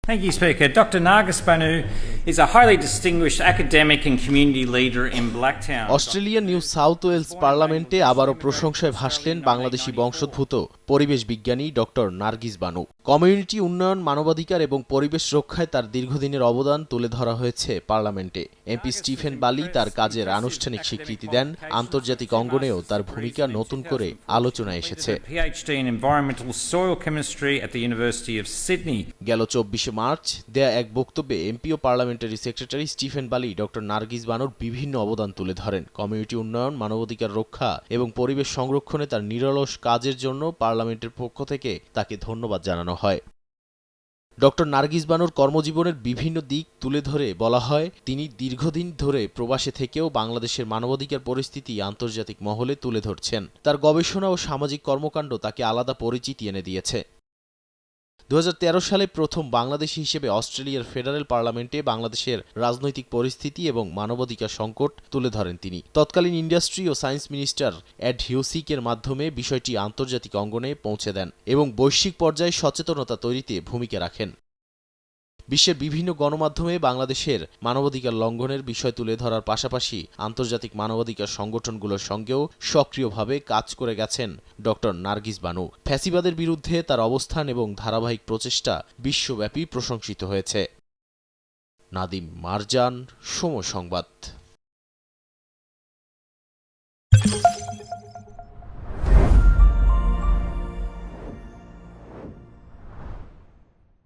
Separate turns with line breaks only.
Thank you, Speaker. Dr. Nargis Banu is a highly distinguished academic and community leader in Blacktown.
অস্ট্রেলিয়ার new south Wales পার্লামেন্টে আবারও প্রশংসায় ভাসলেন বাংলাদেশি বংশোদ্ভূত পরিবেশ বিজ্ঞানী ডক্টর নার্গিস বানু। কমিউনিটি উন্নয়ন, মানবাধিকার এবং পরিবেশ রক্ষায় তার দীর্ঘদিনের অবদান তুলে ধরা হয়েছে পার্লামেন্টে। এমপি স্টিফেন বালি তার কাজের আনুষ্ঠানিক স্বীকৃতি দেন। আন্তর্জাতিক অঙ্গনেও তার ভূমিকা নতুন করে আলোচনায় এসেছে।
PhD in environmental soil chemistry at the University of Sydney.
গেল 24 মার্চ দেয়া এক বক্তব্যে এমপি ও পার্লামেন্টারি সেক্রেটারি স্টিফেন বালি ডক্টর নার্গিস বানুর বিভিন্ন অবদান তুলে ধরেন। কমিউনিটি উন্নয়ন, মানবাধিকার রক্ষা এবং পরিবেশ সংরক্ষণে তার নিরলস কাজের জন্য পার্লামেন্টের পক্ষ থেকে তাকে ধন্যবাদ জানানো হয়। ডক্টর নার্গিস বানুর কর্মজীবনের বিভিন্ন দিক তুলে ধরে বলা হয়, তিনি দীর্ঘদিন ধরে প্রবাসে থেকেও বাংলাদেশের মানবাধিকার পরিস্থিতি আন্তর্জাতিক মহলে তুলে ধরছেন। তার গবেষণা ও সামাজিক কর্মকাণ্ড তাকে আলাদা পরিচিতি এনে দিয়েছে। 2013 সালে প্রথম বাংলাদেশী হিসেবে অস্ট্রেলিয়ার ফেডারেল পার্লামেন্টে বাংলাদেশের রাজনৈতিক পরিস্থিতি এবং মানবাধিকার সংকট তুলে ধরেন তিনি। তৎকালীন ইন্ডাস্ট্রি ও সায়েন্স মিনিস্টার এড হিউসিকের মাধ্যমে বিষয়টি আন্তর্জাতিক অঙ্গনে পৌঁছে দেন এবং বৈশ্বিক পর্যায়ে সচেতনতা তৈরিতে ভূমিকা রাখেন। বিশ্বের বিভিন্ন গণমাধ্যমে বাংলাদেশের মানবাধিকার লঙ্ঘনের বিষয় তুলে ধরার পাশাপাশি আন্তর্জাতিক মানবাধিকার সংগঠনগুলোর সঙ্গেও সক্রিয়ভাবে কাজ করে গেছেন ডক্টর নার্গিস বানু। ফ্যাসিবাদের বিরুদ্ধে তার অবস্থান এবং ধারাবাহিক প্রচেষ্টা বিশ্বব্যাপী প্রশংসিত হয়েছে। নাদিম মারজান, সময় সংবাদ।